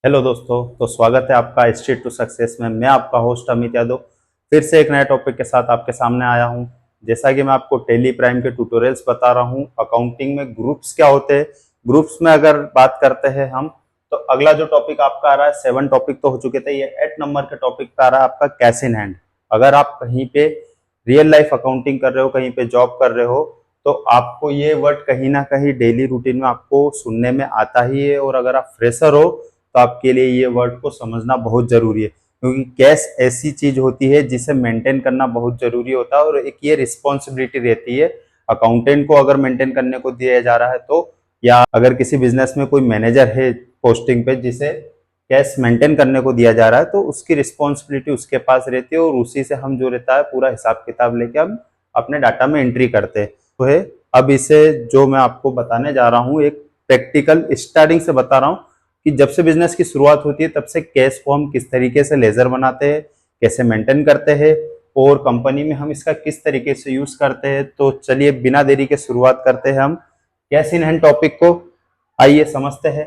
Hello दोस्तों, तो स्वागत है आपका स्ट्रीट टू सक्सेस में। मैं आपका होस्ट अमित यादव फिर से एक नए टॉपिक के साथ आपके सामने आया हूं। जैसा कि मैं आपको टेली प्राइम के ट्यूटोरियल्स बता रहा हूं, अकाउंटिंग में ग्रुप्स क्या होते हैं, ग्रुप्स में अगर बात करते हैं हम, तो अगला जो टॉपिक आपका आ रहा है, 7 टॉपिक तो हो चुके थे, ये 8 नंबर के टॉपिक पे आ रहा है आपका कैश इन हैंड। अगर आप कहीं पे रियल लाइफ अकाउंटिंग कर रहे हो, कहीं पे जॉब कर रहे हो, तो आपको ये वर्ड कहीं ना कहीं डेली रूटीन में आपको सुनने में आता ही है। और अगर आप फ्रेशर हो तो आपके लिए ये वर्ड को समझना बहुत जरूरी है, क्योंकि कैश ऐसी चीज होती है जिसे मेंटेन करना बहुत जरूरी होता है और एक ये रिस्पॉन्सिबिलिटी रहती है अकाउंटेंट को अगर मेंटेन करने को दिया जा रहा है तो, या अगर किसी बिजनेस में कोई मैनेजर है पोस्टिंग पे जिसे कैश मेंटेन करने को दिया जा रहा है, तो उसकी रिस्पॉन्सिबिलिटी उसके पास रहती है और उसी से हम जो रहता है पूरा हिसाब किताब लेके हम अपने डाटा में एंट्री करते हैं। तो है, अब इसे जो मैं आपको बताने जा रहा हूँ, एक प्रैक्टिकल स्टार्टिंग से बता रहा हूँ कि जब से बिजनेस की शुरुआत होती है तब से कैश को हम किस तरीके से लेजर बनाते हैं, कैसे मेंटेन करते हैं और कंपनी में हम इसका किस तरीके से यूज करते हैं। तो चलिए बिना देरी के शुरुआत करते हैं हम कैश इन हैंड टॉपिक को। आइए समझते हैं।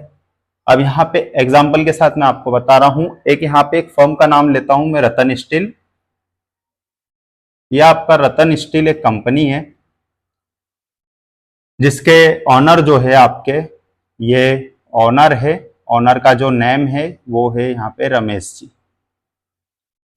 अब यहाँ पे एग्जाम्पल के साथ मैं आपको बता रहा हूँ। एक यहाँ पे एक फर्म का नाम लेता हूँ मैं, रतन स्टील। यह आपका रतन स्टील एक कंपनी है जिसके ऑनर जो है आपके, ये ऑनर है, ऑनर का जो नेम है वो है यहाँ पे रमेश जी।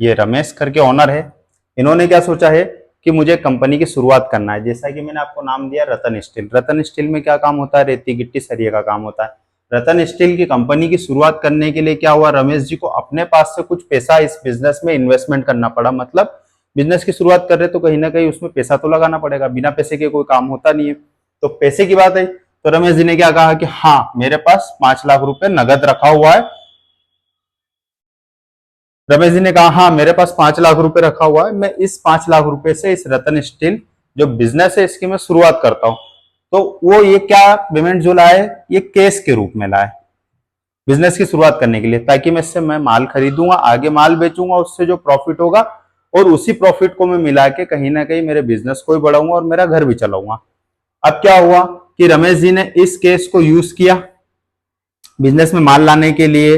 ये रमेश करके ऑनर है। इन्होंने क्या सोचा है कि मुझे कंपनी की शुरुआत करना है। जैसा कि मैंने आपको नाम दिया रतन स्टील। रतन स्टील में क्या काम होता है? रेती गिट्टी सरिये का काम होता है। रतन स्टील की कंपनी की शुरुआत करने के लिए क्या हुआ, रमेश जी को अपने पास से कुछ पैसा इस बिजनेस में इन्वेस्टमेंट करना पड़ा। मतलब बिजनेस की शुरुआत कर रहे तो कहीं ना कहीं उसमें पैसा तो लगाना पड़ेगा, बिना पैसे के कोई काम होता नहीं है। तो पैसे की बात है तो रमेश जी ने क्या कहा कि हाँ, मेरे पास 5 लाख रुपए नगद रखा हुआ है। रमेश जी ने कहा हाँ, मेरे पास 5 लाख रुपए रखा हुआ है, मैं इस 5 लाख रुपए से इस रतन स्टील जो बिजनेस है इसकी मैं शुरुआत करता हूं। तो वो ये क्या पेमेंट जो लाए, ये केस के रूप में लाए बिजनेस की शुरुआत करने के लिए, ताकि मैं इससे मैं माल खरीदूंगा, आगे माल बेचूंगा, उससे जो प्रॉफिट होगा और उसी प्रॉफिट को मैं मिला के कहीं ना कहीं मेरे बिजनेस को भी बढ़ाऊंगा और मेरा घर भी चलाऊंगा। अब क्या हुआ कि रमेश जी ने इस केस को यूज किया बिजनेस में माल लाने के लिए,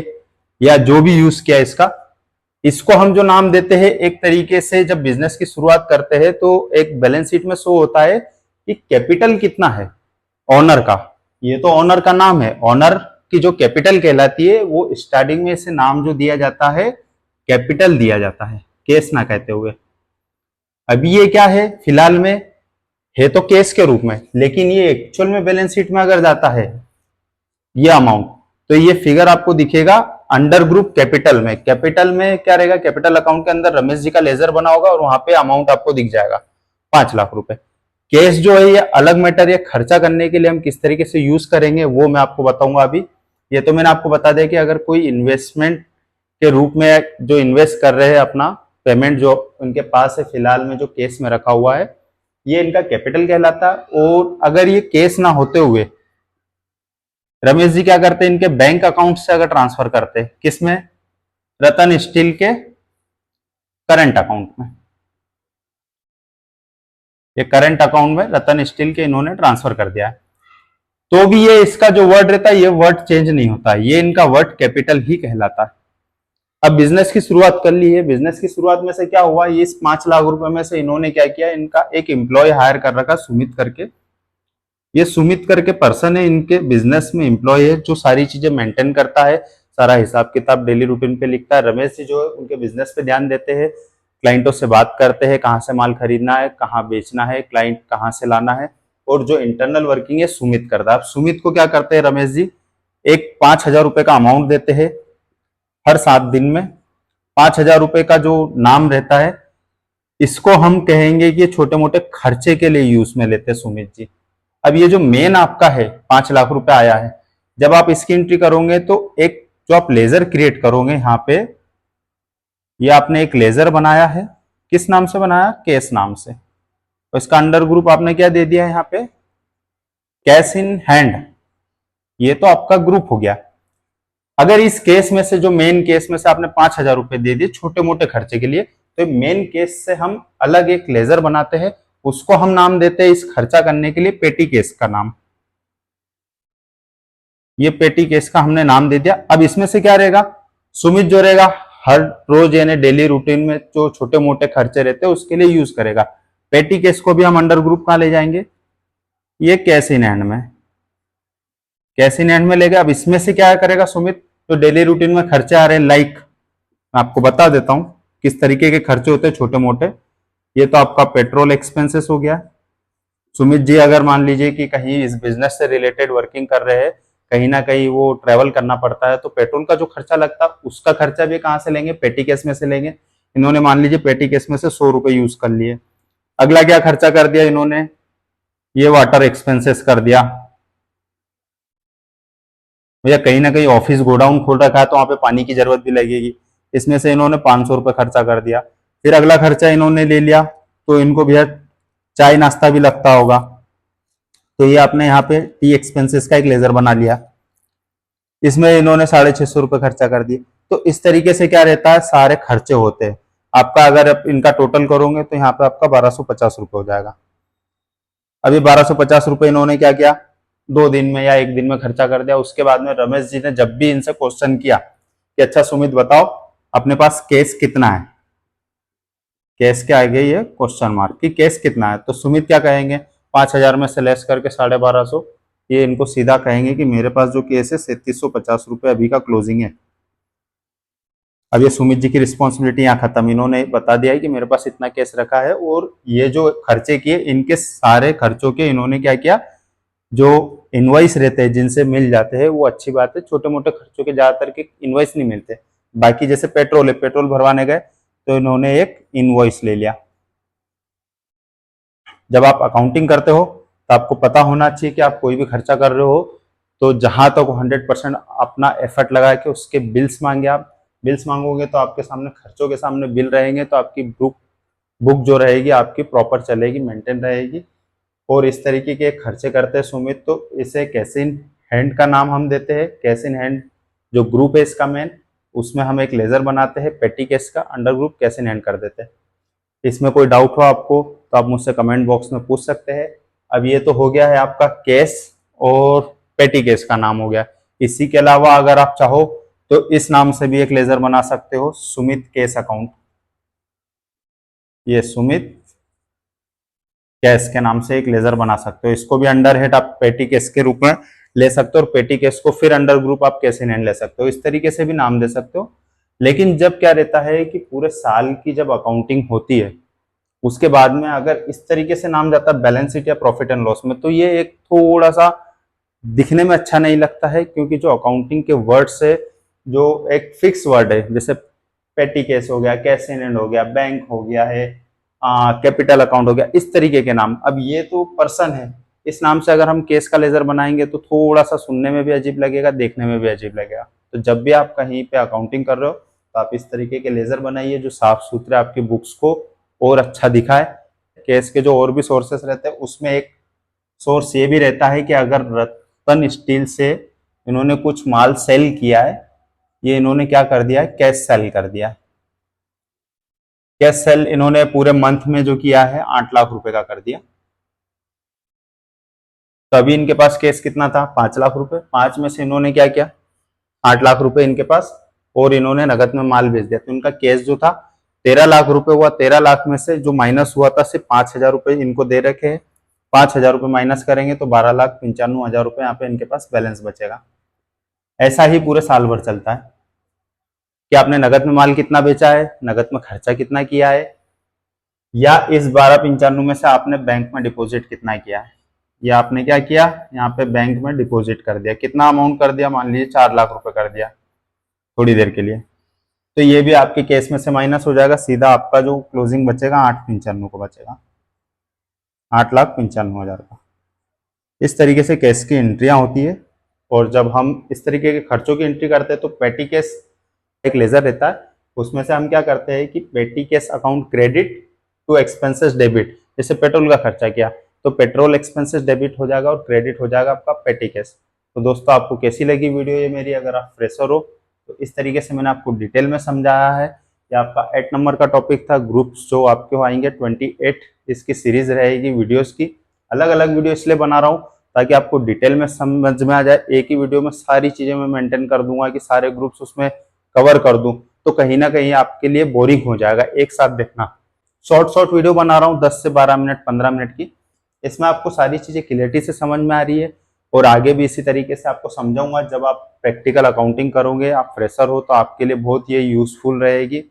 या जो भी यूज किया इसका, इसको हम जो नाम देते हैं एक तरीके से, जब बिजनेस की शुरुआत करते हैं तो एक बैलेंस शीट में शो होता है कि कैपिटल कितना है ऑनर का। ये तो ऑनर का नाम है, ऑनर की जो कैपिटल कहलाती है वो स्टार्टिंग में इसे नाम जो दिया जाता है कैपिटल दिया जाता है, केस ना कहते हुए। अभी ये क्या है, फिलहाल में है तो केस के रूप में, लेकिन ये एक्चुअल में बैलेंस शीट में अगर जाता है ये अमाउंट, तो ये फिगर आपको दिखेगा अंडर ग्रुप कैपिटल में। कैपिटल में क्या रहेगा, कैपिटल अकाउंट के अंदर रमेश जी का लेजर बना होगा और वहां पे अमाउंट आपको दिख जाएगा 5 लाख रुपए। कैश जो है ये अलग मैटर, ये खर्चा करने के लिए हम किस तरीके से यूज करेंगे वो मैं आपको बताऊंगा अभी। ये तो मैंने आपको बता दिया कि अगर कोई इन्वेस्टमेंट के रूप में जो इन्वेस्ट कर रहे हैं अपना पेमेंट जो उनके पास है फिलहाल में जो केस में रखा हुआ है, ये इनका कैपिटल कहलाता है। और अगर ये केस ना होते हुए रमेश जी क्या करते, इनके बैंक अकाउंट से अगर ट्रांसफर करते, किसमें, रतन स्टील के करंट अकाउंट में, ये करंट अकाउंट में रतन स्टील के इन्होंने ट्रांसफर कर दिया है, तो भी ये इसका जो वर्ड रहता है ये वर्ड चेंज नहीं होता, ये इनका वर्ड कैपिटल ही कहलाता है। अब बिजनेस की शुरुआत कर ली है, बिजनेस की शुरुआत में से क्या हुआ, ये इस 5 लाख रुपए में से इन्होंने क्या किया, इनका एक एम्प्लॉय हायर कर रखा सुमित करके। ये सुमित करके पर्सन है, इनके बिजनेस में एम्प्लॉय है जो सारी चीजें मेंटेन करता है, सारा हिसाब किताब डेली रूटीन पे लिखता है। रमेश जी जो है उनके बिजनेस पे ध्यान देते हैं, क्लाइंटों से बात करते हैं, कहाँ से माल खरीदना है, कहाँ बेचना है, क्लाइंट कहाँ से लाना है, और जो इंटरनल वर्किंग है सुमित करता है। अब सुमित को क्या करते हैं रमेश जी, एक 5 हजार रुपए का अमाउंट देते हैं हर 7 दिन में। 5 हजार रुपए का जो नाम रहता है इसको हम कहेंगे कि छोटे मोटे खर्चे के लिए यूज में लेते हैं सुमित जी। अब ये जो मेन आपका है 5 लाख रुपए आया है, जब आप इसकी एंट्री करोगे तो एक जो आप लेजर क्रिएट करोगे यहाँ पे, ये आपने एक लेजर बनाया है, किस नाम से बनाया, केस नाम से, तो इसका अंडर ग्रुप आपने क्या दे दिया है यहाँ पे, कैश इन हैंड। ये तो आपका ग्रुप हो गया। अगर इस केस में से, जो मेन केस में से आपने 5 हजार रुपए दे दिए छोटे मोटे खर्चे के लिए, तो मेन केस से हम अलग एक लेजर बनाते हैं, उसको हम नाम देते हैं इस खर्चा करने के लिए पेटी केस का नाम। ये पेटी केस का हमने नाम दे दिया। अब इसमें से क्या रहेगा, सुमित जो रहेगा हर रोज यानी डेली रूटीन में जो छोटे मोटे खर्चे रहते हैं उसके लिए यूज करेगा। पेटी केस को भी हम अंडर ग्रुप कहाँ ले जाएंगे, ये कैश इन हैंड में, कैश इन हैंड में लेगा। अब इसमें से क्या करेगा सुमित, तो डेली रूटीन में खर्चे आ रहे हैं, लाइक मैं आपको बता देता हूं किस तरीके के खर्चे होते हैं छोटे मोटे। ये तो आपका पेट्रोल एक्सपेंसेस हो गया। सुमित जी अगर मान लीजिए कि कहीं इस बिजनेस से रिलेटेड वर्किंग कर रहे हैं, कहीं ना कहीं वो ट्रेवल करना पड़ता है, तो पेट्रोल का जो खर्चा लगता है उसका खर्चा भी कहाँ से लेंगे, पेटी केस में से लेंगे। इन्होंने मान लीजिए पेटी केस में से 100 रुपए यूज कर लिए। अगला क्या खर्चा कर दिया इन्होंने, ये वाटर एक्सपेंसेस कर दिया। भैया कहीं ना कहीं ऑफिस गोडाउन खोल रखा है तो वहां पे पानी की जरूरत भी लगेगी, इसमें से इन्होंने 500 रुपए खर्चा कर दिया। फिर अगला खर्चा इन्होंने ले लिया, तो इनको भैया चाय नाश्ता भी लगता होगा, तो ये आपने यहाँ पे टी एक्सपेंसेस का एक लेजर बना लिया, इसमें इन्होंने 650 रुपए खर्चा कर दिए। तो इस तरीके से क्या रहता है, सारे खर्चे होते हैं आपका। अगर आप इनका टोटल करोगे तो यहाँ पे आपका 1250 रुपए हो जाएगा। अभी 1250 रुपए इन्होंने क्या किया, 2 दिन में या 1 दिन में खर्चा कर दिया। उसके बाद में रमेश जी ने जब भी इनसे क्वेश्चन किया कि अच्छा सुमित बताओ अपने पास कैश कितना है, कैश के आगे ये क्वेश्चन मार्क कि कैश कितना है, तो सुमित क्या कहेंगे, 5000 में से लेस करके 1250, ये इनको सीधा कहेंगे कि मेरे पास जो केस है 3750 रुपए अभी का क्लोजिंग है। अब ये सुमित जी की रिस्पॉन्सिबिलिटी यहाँ खत्म, इन्होंने बता दिया है कि मेरे पास इतना केस रखा है, और ये जो खर्चे किए इनके सारे खर्चों के इन्होंने क्या किया, जो इनवॉइस रहते हैं जिनसे मिल जाते हैं वो अच्छी बात है, छोटे मोटे खर्चों के ज्यादातर के इनवॉइस नहीं मिलते। बाकी जैसे पेट्रोल है, पेट्रोल भरवाने गए तो इन्होंने एक इनवॉइस ले लिया। जब आप अकाउंटिंग करते हो तो आपको पता होना चाहिए कि आप कोई भी खर्चा कर रहे हो तो जहां तक 100% अपना एफर्ट लगा के उसके बिल्स मांगे। आप बिल्स मांगोगे तो आपके सामने खर्चों के सामने बिल रहेंगे, तो आपकी बुक जो रहेगी आपकी प्रॉपर चलेगी, मेंटेन रहेगी। और इस तरीके के खर्चे करते हैं सुमित, तो इसे कैश इन हैंड का नाम हम देते हैं। कैश इन हैंड जो ग्रुप है इसका मेन, उसमें हम एक लेजर बनाते हैं पेटी केस का, under group cash in hand कर देते हैं। इसमें कोई डाउट हो आपको तो आप मुझसे कमेंट बॉक्स में पूछ सकते हैं। अब ये तो हो गया है आपका केस और पेटी केस का नाम हो गया। इसी के अलावा अगर आप चाहो तो इस नाम से भी एक लेजर बना सकते हो, सुमित केस अकाउंट। ये सुमित कैश के नाम से एक लेजर बना सकते हो, इसको भी अंडर हेड आप पेटी केस के रूप में ले सकते हो, और पेटी केस को फिर अंडर ग्रुप आप कैश इन हैंड ले सकते हो, इस तरीके से भी नाम दे सकते हो। लेकिन जब क्या रहता है कि पूरे साल की जब अकाउंटिंग होती है उसके बाद में अगर इस तरीके से नाम जाता है बैलेंस शीट या प्रॉफिट एंड लॉस में, तो ये एक थोड़ा सा दिखने में अच्छा नहीं लगता है, क्योंकि जो अकाउंटिंग के वर्ड्स है जो एक फिक्स वर्ड है, जैसे पेटी केस हो गया, कैश इन हैंड हो गया, बैंक हो गया है, कैपिटल अकाउंट हो गया, इस तरीके के नाम। अब ये तो पर्सन है, इस नाम से अगर हम केस का लेजर बनाएंगे तो थोड़ा सा सुनने में भी अजीब लगेगा, देखने में भी अजीब लगेगा। तो जब भी आप कहीं पे अकाउंटिंग कर रहे हो तो आप इस तरीके के लेजर बनाइए जो साफ सुथरे आपकी बुक्स को और अच्छा दिखाए। केस के जो और भी सोर्सेस रहते हैं उसमें एक सोर्स ये भी रहता है कि अगर रतन स्टील से इन्होंने कुछ माल सेल किया है, ये इन्होंने क्या कर दिया है, कैश सेल कर दिया है। कैश सेल इन्होंने पूरे मंथ में जो किया है 8 लाख रुपए का कर दिया। तो अभी इनके पास कैश कितना था, 5 लाख रुपए। 5 में से इन्होंने क्या किया, 8 लाख रुपए इनके पास, और इन्होंने नगद में माल बेच दिया, तो इनका कैश जो था 13 लाख रुपए हुआ। 13 लाख में से जो माइनस हुआ था सिर्फ 5,000 रुपए इनको दे रखे हैं। 5,000 रुपए माइनस करेंगे तो 12,95,000 रुपए यहाँ पे इनके पास बैलेंस बचेगा। ऐसा ही पूरे साल भर चलता है कि आपने नगद में माल कितना बेचा है, नगद में खर्चा कितना किया है, या इस 12,95 में से आपने बैंक में डिपॉजिट कितना किया है, या आपने क्या किया, यहाँ पे बैंक में डिपॉजिट कर दिया, कितना अमाउंट कर दिया, मान लीजिए 4 लाख रुपए कर दिया थोड़ी देर के लिए, तो ये भी आपके केस में से माइनस हो जाएगा। सीधा आपका जो क्लोजिंग बचेगा 895 को बचेगा, 8,95,000 का। इस तरीके से केस की एंट्रियां होती है। और जब हम इस तरीके के खर्चों की एंट्री करते हैं तो पेटी केस एक लेजर रहता है, उसमें से हम क्या करते हैं कि petty cash account credit to expenses debit, जैसे पेट्रोल का खर्चा किया तो पेट्रोल एक्सपेंसेस डेबिट हो जाएगा और क्रेडिट हो जाएगा आपका पेटी केस। तो दोस्तों आपको कैसी लगी वीडियो ये मेरी, अगर आप फ्रेशर हो तो इस तरीके से मैंने आपको डिटेल में समझाया है। ये आपका 8 नंबर का टॉपिक था, ग्रुप्स जो आपके आएंगे 28 इसकी सीरीज रहेगी वीडियोस की। अलग अलग वीडियो इसलिए बना रहा हूँ ताकि आपको डिटेल में समझ में आ जाए। एक ही वीडियो में सारी चीजें मैं मेंटेन कर दूंगा कि सारे ग्रुप्स उसमें कवर कर दूं, तो कहीं ना कहीं आपके लिए बोरिंग हो जाएगा एक साथ देखना। शॉर्ट शॉर्ट वीडियो बना रहा हूँ 10 से 12 मिनट 15 मिनट की, इसमें आपको सारी चीजें क्लियरिटी से समझ में आ रही है। और आगे भी इसी तरीके से आपको समझाऊंगा। जब आप प्रैक्टिकल अकाउंटिंग करोगे, आप फ्रेशर हो, तो आपके लिए बहुत ये यूजफुल रहेगी।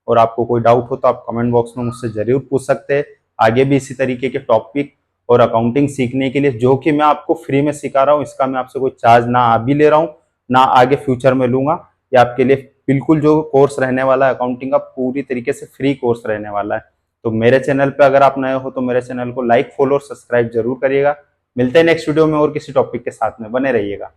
और आपको कोई डाउट हो तो आप कमेंट बॉक्स में मुझसे जरूर पूछ सकते हैं। आगे भी इसी तरीके के टॉपिक और अकाउंटिंग सीखने के लिए, जो कि मैं आपको फ्री में सिखा रहा हूँ, इसका मैं आपसे कोई चार्ज ना अभी ले रहा हूँ, ना आगे फ्यूचर में लूंगा। ये आपके लिए बिल्कुल जो कोर्स रहने वाला है अकाउंटिंग का, पूरी तरीके से फ्री कोर्स रहने वाला है। तो मेरे चैनल पे अगर आप नए हो तो मेरे चैनल को लाइक, फॉलो और सब्सक्राइब जरूर करिएगा। मिलते हैं नेक्स्ट वीडियो में और किसी टॉपिक के साथ में, बने रहिएगा।